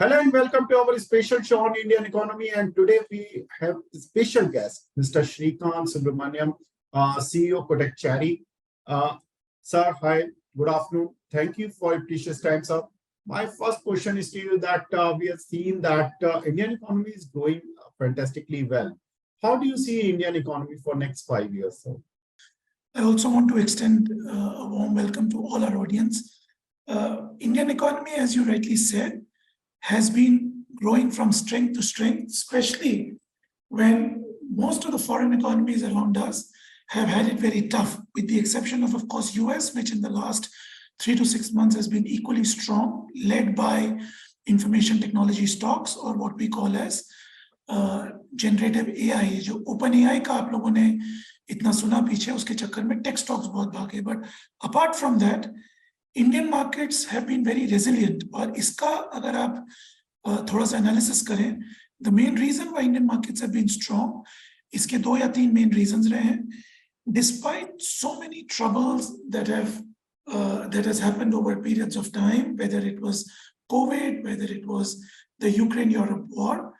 Hello and welcome to our special show on Indian economy. And today we have a special guest, Mr. Srikanth Subramanian, CEO Kotak Cherry. Sir, hi, good afternoon. Thank you for your precious time, sir. My first question is to you that we have seen that Indian economy is growing fantastically well. How do you see Indian economy for next 5 years, sir? I also want to extend a warm welcome to all our audience. Indian economy, as you rightly said, has been growing from strength to strength, especially when most of the foreign economies around us have had it very tough, with the exception of course, US, which in the last 3 to 6 months has been equally strong, led by information technology stocks, or what we call as generative AI. जो open AI का आप लोगों ने इतना सुना पीछे, उसके चक्कर में tech stocks बहुत भागे. But apart from that, Indian markets have been very resilient. और इसका अगर आप थोड़ा सा analysis करें, the main reason why Indian markets have been strong, इसके 2 या 3 main reasons रहे हैं. Despite so many troubles that has happened over periods of time, whether it was COVID, whether it was the Ukraine-Europe war,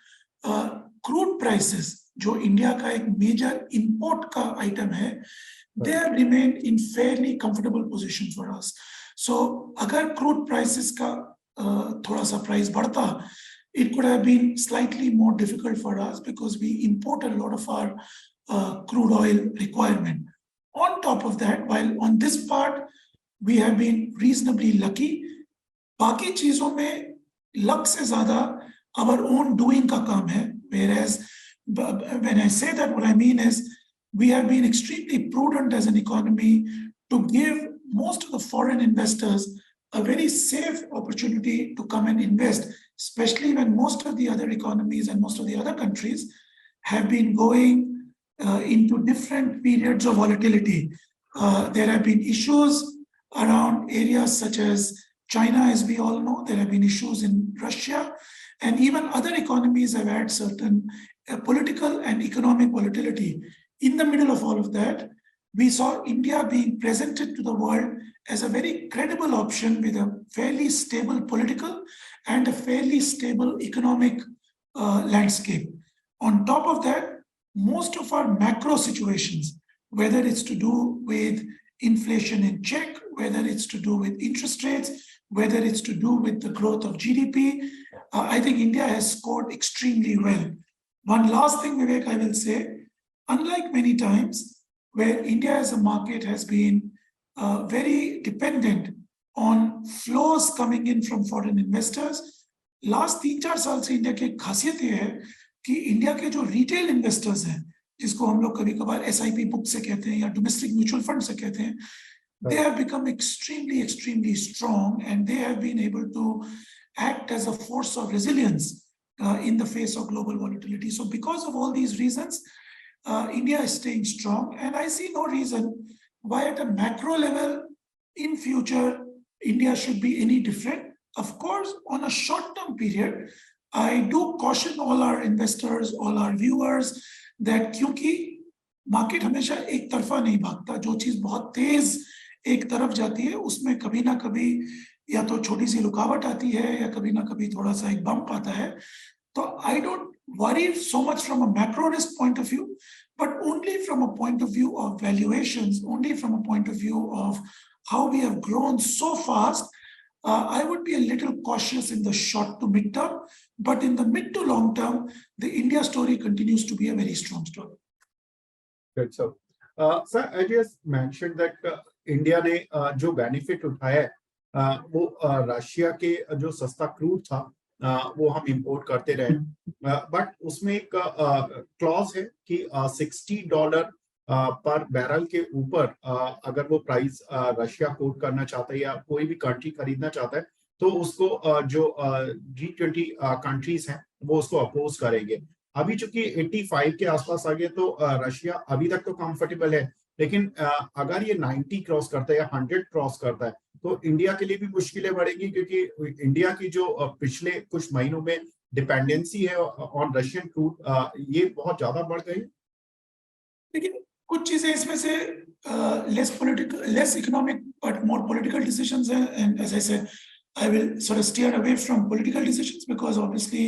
crude prices, जो India का एक major import का item है, they have remained in fairly comfortable position for us. So, अगर crude prices का थोड़ा सा price बढ़ता, it could have been slightly more difficult for us because we import a lot of our crude oil requirement. On top of that, while on this part we have been reasonably lucky, बाकी चीजों में luck से ज़्यादा our own doing का काम है. Whereas when I say that, what I mean is we have been extremely prudent as an economy to give most of the foreign investors a very safe opportunity to come and invest, especially when most of the other economies and most of the other countries have been going into different periods of volatility. There have been issues around areas such as China, as we all know. There have been issues in Russia, and even other economies have had certain political and economic volatility. In the middle of all of that, we saw India being presented to the world as a very credible option with a fairly stable political and a fairly stable economic landscape. On top of that, most of our macro situations, whether it's to do with inflation in check, whether it's to do with interest rates, whether it's to do with the growth of GDP, I think India has scored extremely well. One last thing, Vivek, I will say, unlike many times where India as a market has been very dependent on flows coming in from foreign investors, last 3-4 साल से India की खासियत ये है कि India के जो retail investors हैं, जिसको हम लोग कभी कभार SIP बुक से कहते हैं या डोमेस्टिक म्यूचुअल फंड से कहते हैं, they have become extremely strong, and they have been able to act as a force of resilience in the face of global volatility. So because of all these reasons, India is staying strong, and I see no reason why at a macro level in future India should be any different. Of course, on a short-term period, I do caution all our investors, all our viewers, that क्योंकि market हमेशा एक तरफा नहीं भागता, जो चीज बहुत तेज एक तरफ जाती है उसमें कभी ना कभी या तो छोटी सी रुकावट आती है या कभी ना कभी थोड़ा सा एक बम्प आता है. तो I don't worry so much from a macro risk point of view, but only from a point of view of valuations, only from a point of view of how we have grown so fast. I would be a little cautious in the short to mid term, but in the mid to long term, the India story continues to be a very strong story. Good, sir. Sir, I just mentioned that India ने जो benefit उठाया है, वो Russia के जो सस्ता crude था, वो हम इंपोर्ट करते रहे, बट उसमें एक क्लॉज है कि $60 पर बैरल के ऊपर अगर वो प्राइस रशिया कोट करना चाहता है या कोई भी कंट्री खरीदना चाहता है, तो उसको जो G20 कंट्रीज हैं वो उसको अपोज करेंगे. अभी चूंकि 85 के आसपास आ गए, तो रशिया अभी तक तो कंफर्टेबल है, लेकिन अगर ये 90 क्रॉस करता है या 100 क्रॉस करता है, तो इंडिया के लिए भी मुश्किलें बढ़ेंगी, क्योंकि इंडिया की जो पिछले कुछ महीनों में डिपेंडेंसी है ऑन रशियन क्रूड, ये बहुत ज्यादा बढ़ गई. लेकिन कुछ चीजें इसमें से less economic but more political decisions हैं, and as I said, I will sort of steer away from political decisions because obviously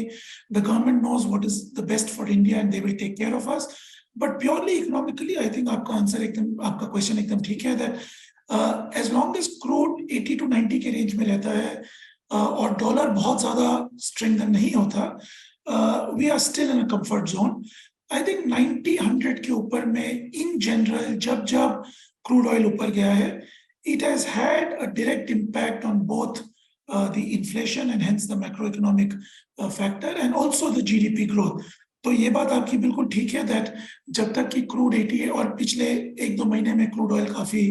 the government knows what is the best for India and they will take care of us. But purely economically, I think आपका answer एकदम आपका question एकदम ठीक है that as long as crude 80 to 90 के range में रहता है और डॉलर बहुत ज्यादा स्ट्रेंथन नहीं होता, we are still in a comfort zone. I think 90-100 के ऊपर में in general जब crude oil ऊपर गया है, it has had a direct impact on both the inflation and hence the macroeconomic factor and also the GDP growth. तो ये बात आपकी बिल्कुल ठीक है that जब तक कि crude 80 है और पिछले 1-2 महीने में crude oil काफी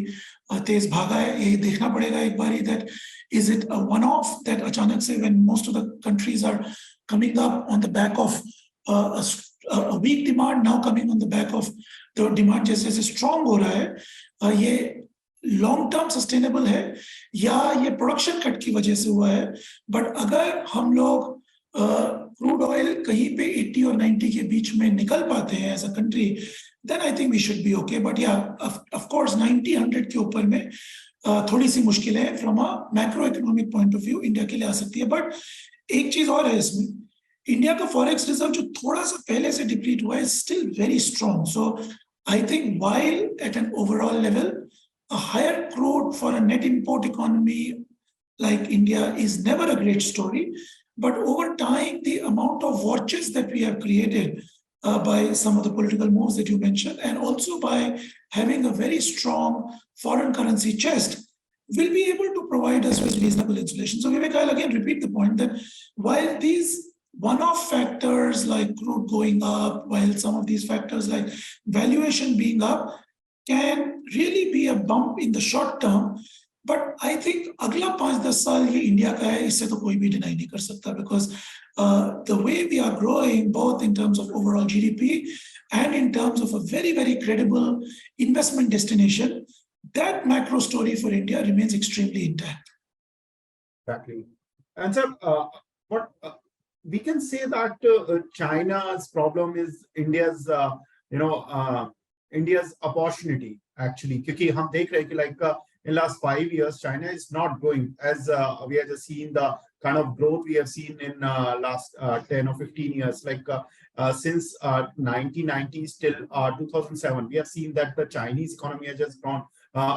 तेज भागा है, ये देखना पड़ेगा एक बारी that is it a one-off that अचानक से when most of the countries are coming up on the back of a weak demand now coming on the back of the demand जैसे strong हो रहा है, ये लॉन्ग टर्म सस्टेनेबल है या ये प्रोडक्शन कट की वजह से हुआ है. बट अगर हम लोग क्रूड ऑयल कहीं पे 80 और 90 के बीच में निकल पाते हैं as a country, then I think we should be okay. But yeah of course 90-100 के ऊपर में थोड़ी सी मुश्किलें from a macro economic point of view India के लिए आ सकती है. बट एक चीज और है इसमें, इंडिया का फॉरेक्स रिजर्व जो थोड़ा सा पहले से डिप्लीट हुआ है still very strong. So I think while at an overall level a higher crude for a net import economy like India is never a great story. But over time, the amount of watches that we have created by some of the political moves that you mentioned, and also by having a very strong foreign currency chest, will be able to provide us with reasonable insulation. So Vivek, I'll again repeat the point that while these one-off factors like crude going up, while some of these factors like valuation being up, can really be a bump in the short term, but I think अगला 5-10 साल ये India का है, इससे तो कोई भी deny नहीं कर सकता because the way we are growing both in terms of overall GDP and in terms of a very, very credible investment destination, that macro story for India remains extremely intact. Exactly. And so what we can say that China's problem is India's India's opportunity actually, क्योंकि हम देख रहे हैं कि like in last 5 years China is not growing as we have just seen the kind of growth we have seen in last 10 or 15 years, like since 1990s till 2007 we have seen that the Chinese economy has just grown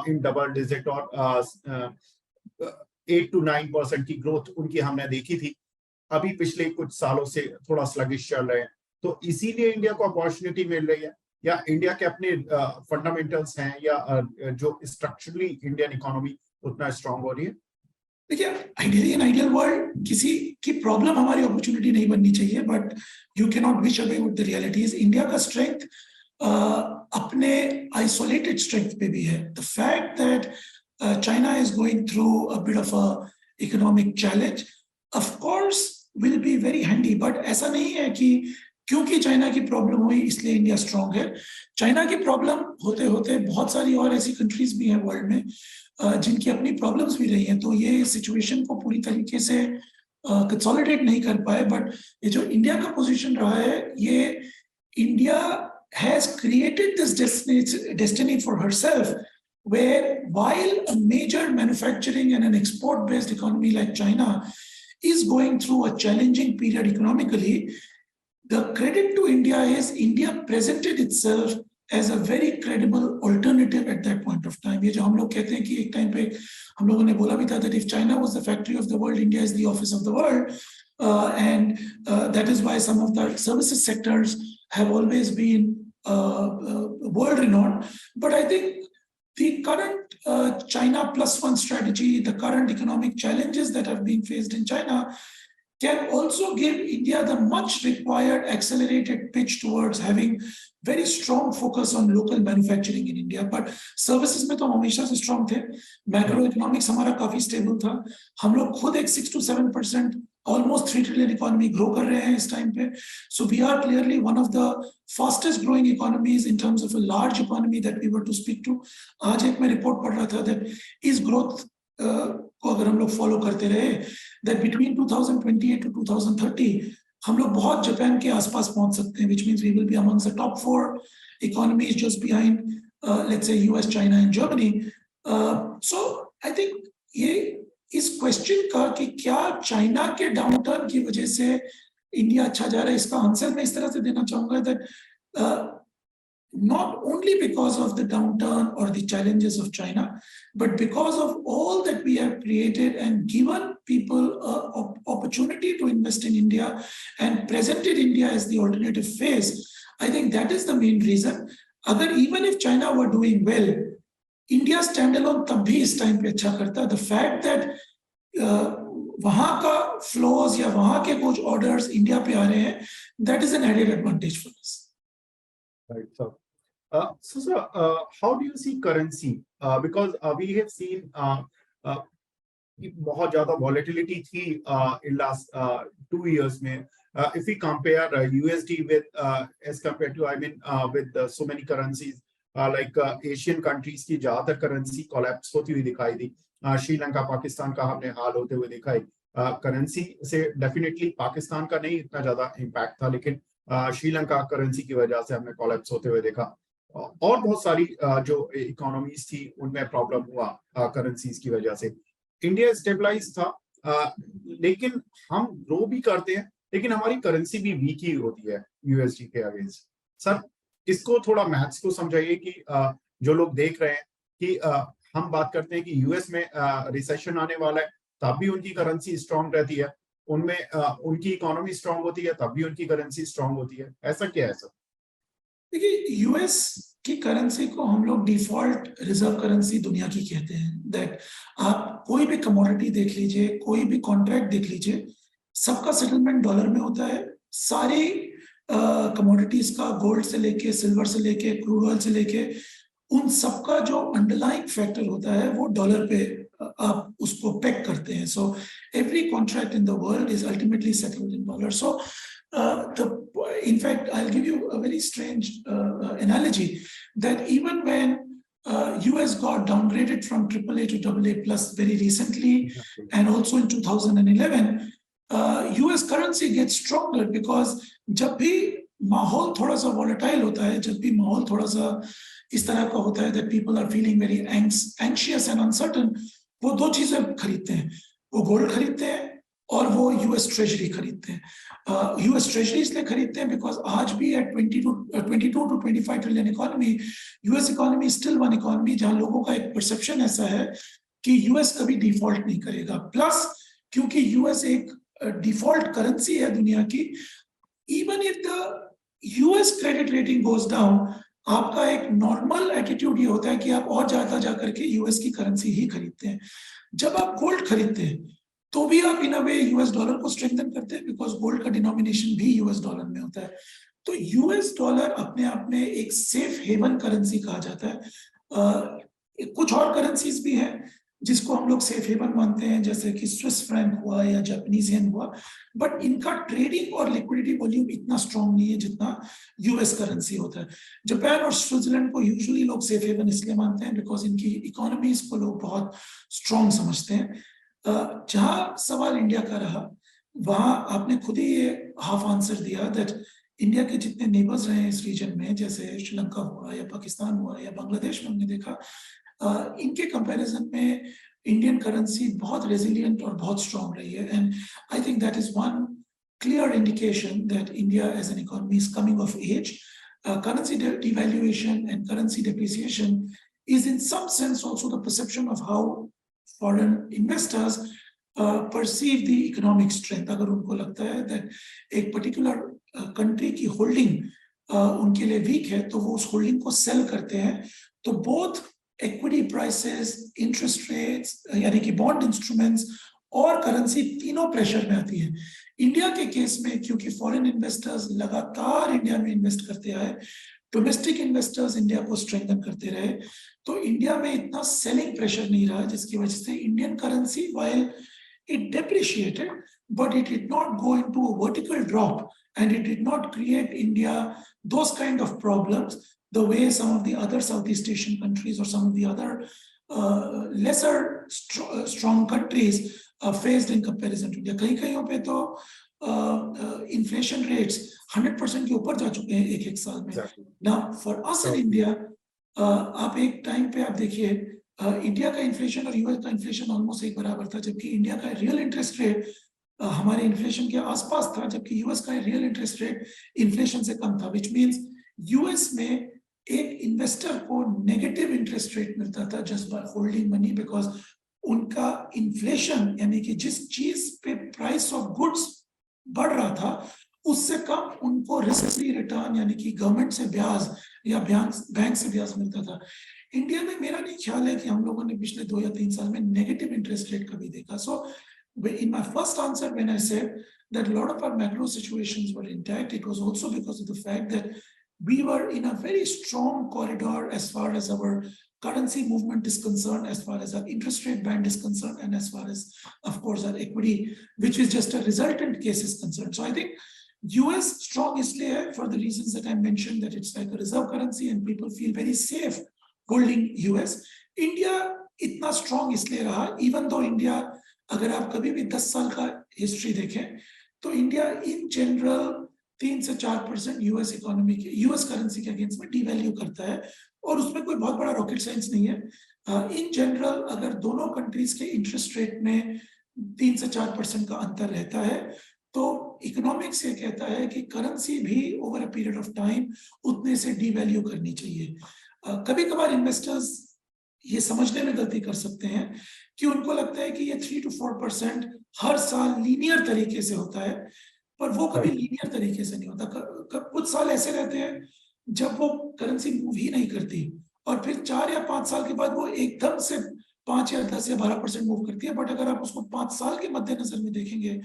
in double digit or 8 to 9% की growth उनकी हमने देखी थी. अभी पिछले कुछ सालों से थोड़ा sluggish चल रहे हैं, तो इसीलिए इंडिया को अपॉर्चुनिटी मिल रही है या इंडिया के अपने फंडामेंटल्स हैं या जो स्ट्रक्चरली इंडियन इकोनॉमी उतना स्ट्रांग हो रही है. देखिए, आइडियली इन आइडियल वर्ल्ड किसी की प्रॉब्लम हमारी अपॉर्चुनिटी नहीं बननी चाहिए, but you can not wish away with the realities. India का स्ट्रेंथ अपने आइसोलेटेड स्ट्रेंथ पे भी है. The fact that China is going through a bit of a economic challenge of course will be very handy, but ऐसा नहीं है कि क्योंकि चाइना की प्रॉब्लम हुई इसलिए इंडिया स्ट्रांग है. चाइना की प्रॉब्लम होते होते बहुत सारी और ऐसी कंट्रीज भी हैं वर्ल्ड में जिनकी अपनी प्रॉब्लम्स भी रही हैं, तो ये सिचुएशन को पूरी तरीके से कंसोलिडेट नहीं कर पाए. बट ये जो इंडिया का पोजीशन रहा है, ये India has created this destiny for herself, where while a major manufacturing and an export based economy like China is going through a challenging period economically, the credit to India is India presented itself as a very credible alternative at that point of time. ये जो हम लोग कहते हैं कि एक time पे हम लोगों ने बोला भी था that if China was the factory of the world, India is the office of the world, and that is why some of the services sectors have always been world renowned. But I think the current China plus one strategy, the current economic challenges that are being faced in China, can also give India the much required accelerated pitch towards having very strong focus on local manufacturing in India. But services में तो हम हमेशा से strong थे. Macro economics हमारा काफी stable था. हम लोग खुद एक 6 to 7% almost 3 trillion economy grow कर रहे हैं इस time पे. So we are clearly one of the fastest growing economies in terms of a large economy that we were to speak to. आज एक मैं report पढ़ रहा था that इस growth को अगर हम लोग follow करते रहे, that between 2028 to 2030 हम लोग बहुत जापान के आसपास पहुंच सकते हैं, which means we will be amongst the top 4 economies just behind let's say US, China and Germany. So I think ये इस क्वेश्चन का कि क्या चाइना के डाउनटर्न की वजह से इंडिया अच्छा जा रहा है, इसका आंसर मैं इस तरह से देना चाहूंगा that not only because of the downturn or the challenges of China, but because of all that we have created and given people an opportunity to invest in India and presented India as the alternative phase. I think that is the main reason. Agar even if China were doing well, India standalone tab bhi is time pe अच्छा करता. The fact that वहां का flows या वहां के कुछ orders India पे आ रहे हैं, that is an added advantage for us. Right. So, sir, how do you see currency? Because we have seen बहुत ज़्यादा volatility थी in last 2 years में. If we compare USD with as compared to, I mean, with so many currencies like Asian countries की ज़्यादातर currency collapse होती हुई दिखाई दी. श्रीलंका, पाकिस्तान का हमने हाल होते हुए दिखाई. करेंसी से डेफिनेटली पाकिस्तान का नहीं इतना ज़्यादा इम्पैक्ट था, लेकिन श्रीलंका करेंसी की वजह से हमने कोलैप्स होते हुए देखा. और बहुत सारी जो इकोनॉमीज थी उनमें प्रॉब्लम हुआ करेंसीज की वजह से. इंडिया स्टेबलाइज था, लेकिन हम ग्रो भी करते हैं, लेकिन हमारी करेंसी भी वीक ही होती है यूएसडी के अगेंस्ट. सर, इसको थोड़ा मैथ्स को समझाइए कि जो लोग देख रहे हैं कि हम बात करते हैं कि यूएस में रिसेशन आने वाला है, तब भी उनकी करेंसी स्ट्रांग रहती है, उनमें उनकी इकोनॉमी स्ट्रांग होती है तब भी उनकी करेंसी स्ट्रांग होती है. ऐसा क्या है सर? देखिए, यूएस की करेंसी को हम लोग डिफॉल्ट रिजर्व करेंसी दुनिया की कहते हैं. दैट आप कोई भी कमोडिटी देख लीजिए, कोई भी कॉन्ट्रैक्ट देख लीजिए, सबका सेटलमेंट डॉलर में होता है. सारी कमोडिटीज का, गोल्ड से लेके, सिल्वर से लेके, क्रूड ऑयल से लेके, उन सबका जो अंडरलाइंग फैक्टर होता है वो डॉलर पे आप उसको पेग करते हैं. So every contract in the world is ultimately settled in dollar. So in fact, I'll give you a very strange analogy that even when US got downgraded from AAA to AA plus very recently, and also in 2011, US currency gets stronger because जब भी माहौल थोड़ा सा volatile होता है, जब भी माहौल थोड़ा सा इस तरह का होता है that people are feeling very anxious and uncertain, वो दो चीजें खरीदते हैं. वो गोल्ड खरीदते हैं और वो यूएस ट्रेजरी खरीदते हैं. यूएस ट्रेजरी इसलिए खरीदते हैं बिकॉज आज भी at 22 to 25 trillion economy, US economy still one economy जहां लोगों का एक परसेप्शन ऐसा है कि यूएस कभी डिफॉल्ट नहीं करेगा. प्लस क्योंकि यूएस एक डिफॉल्ट करेंसी है दुनिया की, even if the US credit rating goes down, आपका एक नॉर्मल एटीट्यूड ये होता है कि आप और ज्यादा जाकर के यूएस की करेंसी ही खरीदते हैं. जब आप गोल्ड खरीदते हैं तो भी आप इन अ वे यूएस डॉलर को स्ट्रेंथन करते हैं बिकॉज गोल्ड का डिनोमिनेशन भी यूएस डॉलर में होता है. तो यूएस डॉलर अपने आप में एक सेफ हेवन करेंसी कहा जाता है. कुछ और करेंसीज भी हैं जिसको हम लोग सेफ हेवन मानते हैं, जैसे कि स्विस फ्रैंक हुआ या जापानीज येन हुआ, बट इनका ट्रेडिंग और लिक्विडिटी वॉल्यूम इतना स्ट्रांग नहीं है जितना यूएस करेंसी होता है. जापान और स्विट्जरलैंड को यूजुअली लोग सेफ हेवन इसलिए मानते हैं बिकॉज इनकी इकोनॉमीज को लोग बहुत स्ट्रांग समझते हैं. जहां सवाल इंडिया का रहा, वहां आपने खुद ही ये हाफ आंसर दिया दैट इंडिया के जितने नेबर्स रहे इस रीजन में, जैसे श्रीलंका हुआ या पाकिस्तान हुआ या बांग्लादेश में, हमने देखा इनके कंपैरिजन में इंडियन करेंसी बहुत रेजिलिएंट और बहुत स्ट्रांग रही है. And I think that is one clear indication that India as an economy is coming of age. Currency devaluation and currency depreciation is in some sense also the perception of how foreign investors perceive the economic strength. अगर उनको लगता है that एक particular country की holding उनके लिए weak है, तो वो उस holding को sell करते हैं. तो both equity prices, interest rates, यानी कि bond instruments और करेंसी तीनों प्रेशर में आती है. इंडिया के केस में क्योंकि फॉरेन इन्वेस्टर्स लगातार इंडिया में इन्वेस्ट करते आए, डोमेस्टिक इन्वेस्टर्स इंडिया को स्ट्रेंथन करते रहे, तो इंडिया में इतना सेलिंग प्रेशर नहीं रहा, जिसकी वजह से Indian currency while it depreciated but it did not go into a vertical drop and it did not create India those kind of problems the way some of the other Southeast Asian countries or some of the other lesser strong countries faced in comparison to India. कहीं पे तो inflation rates 100% के ऊपर जा चुके हैं एक साल में. Now for us in India, आप एक टाइम पे आप देखिए इंडिया का इन्फ्लेशन और यूएस का इन्फ्लेशन ऑलमोस्ट एक बराबर था, जबकि इंडिया का रियल इंटरेस्ट रेट हमारे इन्फ्लेशन के आसपास था, जबकि यूएस का रियल इंटरेस्ट रेट इन्फ्लेशन से कम था, विच मीन्स यूएस में एक इन्वेस्टर को नेगेटिव इंटरेस्ट रेट मिलता था just by holding money, because उनका इन्फ्लेशन यानी कि जिस चीज पे प्राइस ऑफ गुड्स बढ़ रहा था उससे कम उनको रिस्क फ्री रिटर्न यानी कि गवर्नमेंट से ब्याज या बैंक से ब्याज मिलता था। इंडिया में मेरा नहीं ख्याल है कि हम लोगों ने पिछले 2 या 3 साल में नेगेटिव इंटरेस्ट रेट कभी देखा। सो in my first answer when I said that a lot of our macro situations were intact, it was also because of the fact that we were in a very strong corridor as far as our currency movement is concerned, as far as our interest rate band is concerned, and as far as, of course, our equity, which is just a resultant case, is concerned. So I think US strong isliye hai for the reasons that I mentioned, that it's like a reserve currency and people feel very safe holding US. India itna strong isliye raha, even though India, अगर आप कभी भी 10 साल का history देखें तो India in general 3 से 4% US economy के यूएस करेंसी के अगेंस्ट में डिवैल्यू करता है, और उसमें कोई बहुत बड़ा रॉकेट साइंस नहीं है। इन जनरल अगर दोनों कंट्रीज के इंटरेस्ट रेट में 3 से 4% का अंतर रहता है तो इकोनॉमिक्स ये कहता है कि करेंसी भी over a period of time उतने से डिवैल्यू करनी चाहिए। कभी कभार इन्वेस्टर्स ये समझने में गलती कर सकते हैं कि उनको लगता है कि ये 3 to 4% हर साल लीनियर तरीके से होता है, पर वो कभी लीनियर तरीके से नहीं होता। कुछ साल ऐसे रहते हैं जब वो करेंसी मूव ही नहीं करती, और फिर 4 या 5 साल के बाद वो एकदम से 5 या 10 या 12% मूव करती है। बट अगर आप उसको 5 साल के मद्देनजर में देखेंगे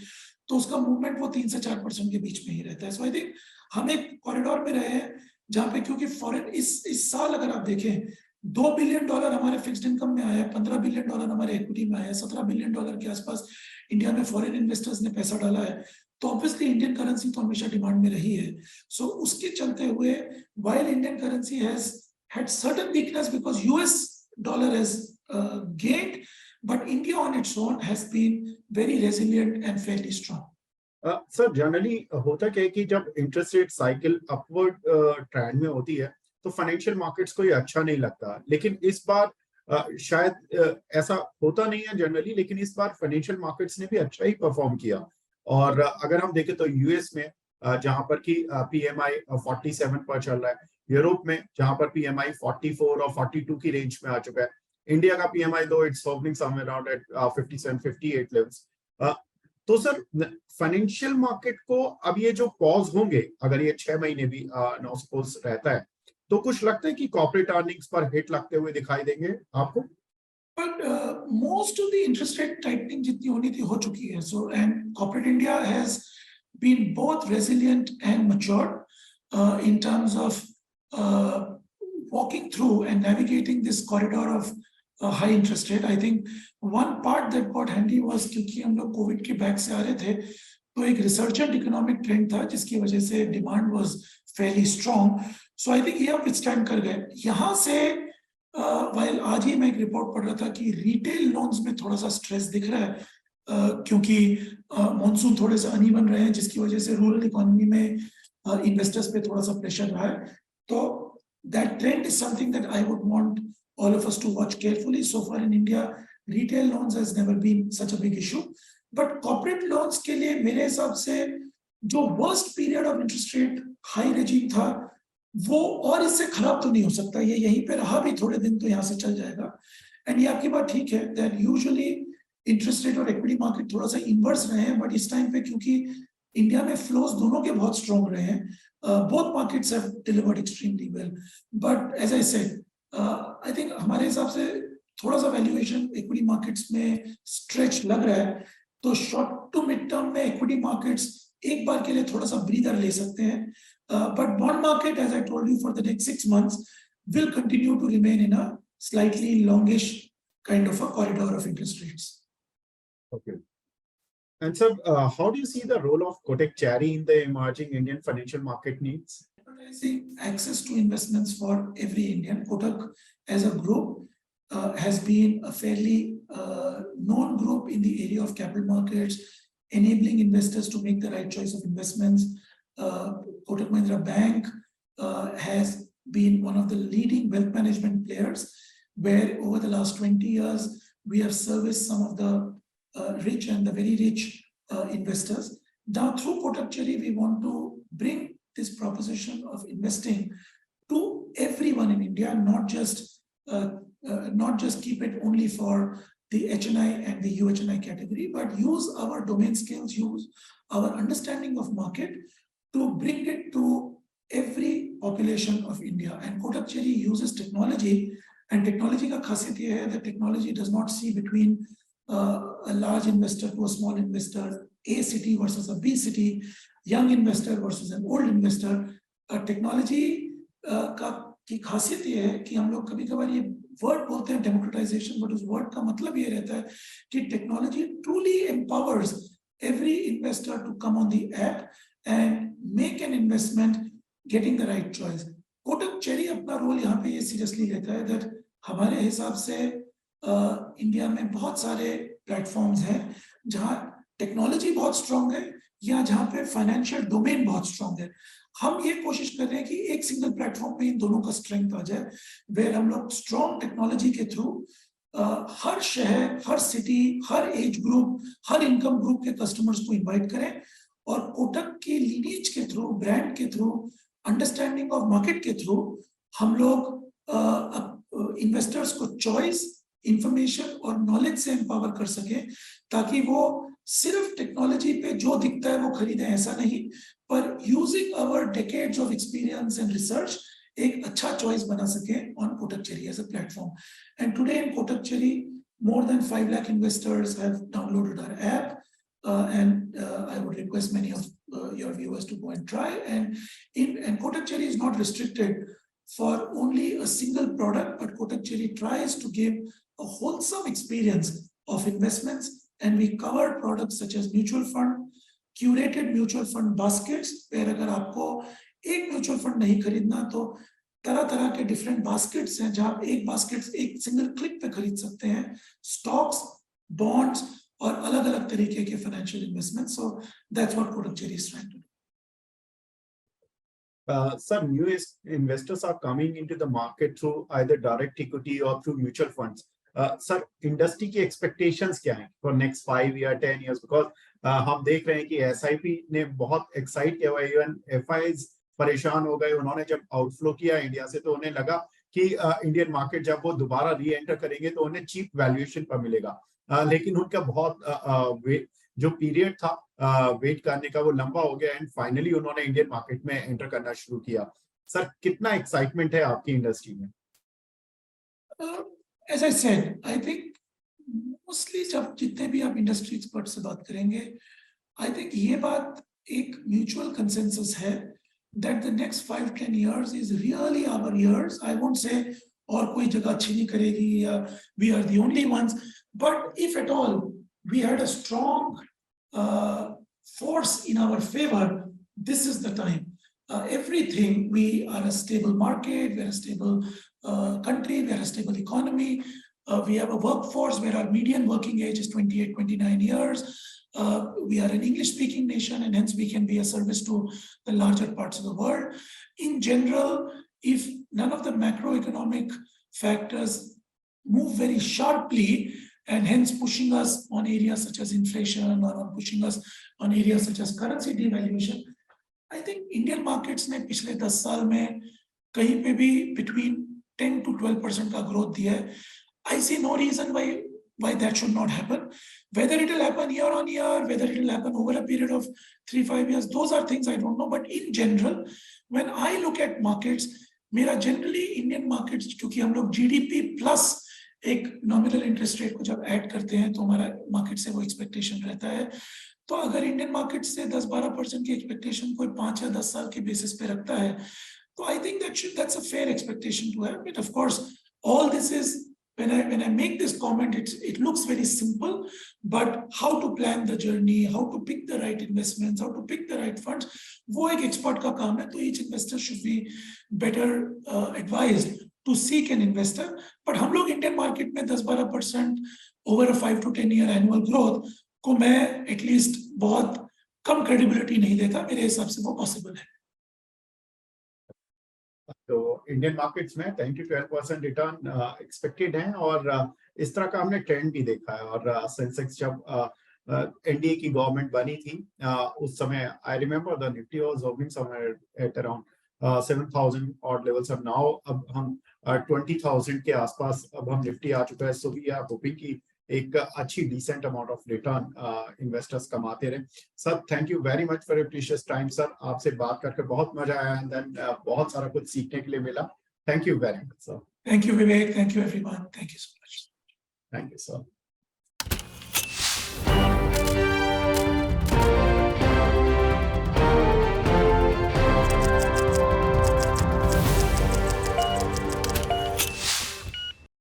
तो उसका मूवमेंट वो 3 से 4% के बीच में ही रहता है। सो आई थिंक हम एक कॉरिडोर में रहे हैं जहाँ पे, क्योंकि फॉरेन इस साल अगर आप देखें $2 बिलियन हमारे फिक्स्ड इनकम में आया है, $15 बिलियन हमारे इक्विटी में आया है, $17 बिलियन के आसपास इंडिया में फॉरेन इन्वेस्टर्स ने पैसा डाला है, तो ऑब्वियसली इंडियन करेंसी तो हमेशा डिमांड में रही है। सो उसके चलते हुए while Indian currency has had certain weakness because US dollar has gained, but India on its own has been very resilient and fairly strong. Sir generally होता क्या है कि जब interest rate cycle upward trend में होती है तो financial markets को ये अच्छा नहीं लगता, लेकिन इस बार शायद ऐसा होता नहीं है जनरली, लेकिन इस बार फाइनेंशियल मार्केट्स ने भी अच्छा ही परफॉर्म किया। और अगर हम देखें तो यूएस में जहां पर कि पीएमआई 47 पर चल रहा है, यूरोप में जहां पर पीएमआई 44 और 42 की रेंज में आ चुका है, इंडिया का PMI though it's hovering somewhere around at 57 58 levels. तो सर फाइनेंशियल मार्केट को अब ये जो पॉज होंगे, अगर ये 6 महीने भी नो सपोज रहता है, तो कुछ लगता है कि कॉर्पोरेट अर्निंग्स पर हिट लगते हुए दिखाई देंगे आपको? But most of the interest rate tightening जितनी होनी थी हो चुकी है. So and corporate India has been both resilient and matured in terms of walking through and navigating this corridor of high interest rate. I think one part that got handy was क्योंकि हम लोग Covid के back से आ रहे थे, तो एक resurgent economic trend था जिसकी वजह से demand was Fairlie strong. So I think ये अब विथस्टैंड कर गए। यहाँ से वाइल आज ही मैं एक रिपोर्ट पढ़ रहा था कि रिटेल लोन्स में थोड़ा सा स्ट्रेस दिख रहा है क्योंकि मॉनसून थोड़े से अनइवन रहे हैं, जिसकी वजह से रूरल इकोनॉमी में इन्वेस्टर्स पे थोड़ा सा प्रेशर रहा है। तो that trend is something that I would want all of us to watch carefully. So far in India, retail loans has never been such a big issue. But corporate loans के लिए मेरे हिसाब से जो worst period of interest rate high regime था, वो और इससे खराब तो नहीं हो सकता। ये यहीं पे रहा भी थोड़े दिन तो यहाँ से चल जाएगा। एंड ये आपकी बात ठीक है that usually interest rate और equity market थोड़ा सा inverse रहे हैं, but इस टाइम पे क्योंकि इंडिया में flows दोनों के बहुत strong रहे हैं, both markets have delivered extremely well. But as I said, I think हमारे हिसाब से थोड़ा सा वैल्यूएशन इक्विटी मार्केट्स में स्ट्रेच लग रहा है, तो शॉर्ट टू मिड टर्म में इक्विटी मार्केट्स एक बार के लिए थोड़ा सा ब्रीदर ले सकते हैं, but bond market as I told you for the next 6 months will continue to remain in a slightly longish kind of a corridor of interest rates. Okay. And sir, how do you see the role of Kotak Cherry in the emerging Indian financial market needs? Advertising access to investments for every Indian. Kotak as a group has been a fairly known group in the area of capital markets, enabling investors to make the right choice of investments. Kotak Mahindra Bank has been one of the leading wealth management players. where over the last 20 years, we have serviced some of the rich and the very rich investors. Now, through Kotak Cherry, we want to bring this proposition of investing to everyone in India, not just keep it only for the HNI and the UHNI category, but use our domain skills, use our understanding of market to bring it to every population of India. And Kotak Cherry uses technology, and technology ka khasiyat ye hai that technology does not see between a large investor to a small investor, A city versus a B city, young investor versus an old investor. Technology की खासियत ये है कि हम लोग कभी-कभार ये word बोलते हैं डेमोक्रेटाइजेशन, बट उस वर्ड का मतलब ये रहता है कि technology truly empowers every investor to come on the app and make an investment getting the right choice. Kotak Cherry अपना रोल यहाँ पे ये सीरियसली लेता है that हमारे हिसाब से इंडिया में बहुत सारे प्लेटफॉर्म्स हैं जहाँ टेक्नोलॉजी बहुत स्ट्रांग है या जहाँ पे फाइनेंशियल डोमेन बहुत स्ट्रांग है. हम ये कोशिश कर रहे हैं कि एक सिंगल प्लेटफॉर्म पे इन दोनों का स्ट्रेंथ आ जाए, वेयर हम लोग स्ट्रांग टेक्नोलॉजी के थ्रू हर शहर, हर सिटी, हर एज ग्रुप, हर इनकम ग्रुप के कस्टमर्स को इनवाइट करें और कोटक के लीनेज के थ्रू, ब्रांड के थ्रू, अंडरस्टैंडिंग ऑफ मार्केट के थ्रू हम लोग इन्वेस्टर्स को चॉइस, इंफॉर्मेशन और नॉलेज से एम्पावर कर सके ताकि वो सिर्फ टेक्नोलॉजी पे जो दिखता है वो खरीदें, ऐसा नहीं, पर using our decades of experience and research एक अच्छा चॉइस बना सके on Kotak Cherry as a platform. And today in Kotak Cherry more than 5 lakh investors have downloaded our app, and I would request many of your viewers to go and try. And Kotak Cherry is not restricted for only a single product, but Kotak Cherry tries to give a wholesome experience of investments, and we cover products such as mutual fund, curated mutual fund baskets, where अगर आपको एक mutual fund नहीं खरीदना तो तरह तरह के different baskets हैं जहां एक बास्केट्स एक सिंगल क्लिक पे खरीद सकते हैं, स्टॉक्स, बॉन्ड्स और अलग अलग तरीके के financial investment. So that's what Kotak Cherry is trying to do. Some new investors are coming into the market through either direct equity or through mutual funds. Sir, industry की expectations क्या हैं for next 5 year 10 years? Because हम देख रहे हैं कि SIP ने बहुत excite किया हुआ है, even FIs परेशान हो गए. उन्होंने जब आउटफ्लो किया इंडिया से तो उन्हें लगा कि इंडियन मार्केट जब वो दोबारा री एंटर करेंगे तो उन्हें चीप वैल्यूएशन पर मिलेगा, लेकिन उनका बहुत जो पीरियड था वेट करने का वो लंबा हो गया एंड फाइनली उन्होंने इंडियन मार्केट में एंटर करना शुरू किया. सर, कितना एक्साइटमेंट है आपकी इंडस्ट्री में? As I said, I think mostly जब जितने भी आप इंडस्ट्री एक्सपर्ट से बात करेंगे, I think ये बात एक म्यूचुअल कंसेंसस है that the next 5-10 years is really our years. I won't say और कोई जगह अच्छी नहीं करेगी या we are the only ones, but if at all we had a strong force in our favor, this is the time. Everything, we are a stable market, we are a stable country, we are a stable economy, we have a workforce where our median working age is 28-29 years. We are an English-speaking nation, and hence we can be a service to the larger parts of the world. In general, if none of the macroeconomic factors move very sharply and hence pushing us on areas such as inflation or pushing us on areas such as currency devaluation, I think Indian markets ने पिछले 10 साल में कहीं पे भी between 10 to 12% का growth दिया है. I see no reason why that should not happen. Whether it will happen year on year, whether it will happen over a period of 3-5 years, those are things I don't know. But in general, when I look at markets, मेरा generally Indian markets, क्योंकि हम लोग GDP plus एक nominal interest rate को जब add करते हैं तो हमारा market से वो expectation रहता है. तो अगर इंडियन मार्केट से 10-12% की एक्सपेक्टेशन कोई 5 या 10 साल के बेसिस पे रखता है, तो I think that's a fair expectation to have. But of course, all this is when I make this comment, it looks very simple, but how to plan the journey, how to pick the right investments, how to pick the right funds, वो एक expert का काम है. तो each investor should be better advised to seek an investor. But हम लोग Indian market में 10-12% over a 5 to 10 year annual growth को मैं एटलीस्ट बहुत कम क्रेडिबिलिटी नहीं देता. मेरे हिसाब से वो पॉसिबल है. तो इंडियन मार्केट्स में 10 to 12% रिटर्न एक्सपेक्टेड है और इस तरह का हमने ट्रेंड भी देखा है। और सेंसेक्स जब एनडीए की गवर्नमेंट बनी थी उस समय I remember the Nifty was hovering somewhere at around 7,000 odd levels. अब नाउ अब हम 20,000 के आसपास अब हम निफ्टी आ चुका है। सो वी आर होपिंग कि एक अच्छी decent amount of return investors कमाते रहे। Sir thank you very much for your precious time sir. आपसे बात करके बहुत मजा आया एंड देन बहुत सारा कुछ सीखने के लिए मिला। Thank you very much sir. Thank you, Vivek. Thank you, everyone. Thank you so much. Thank you sir.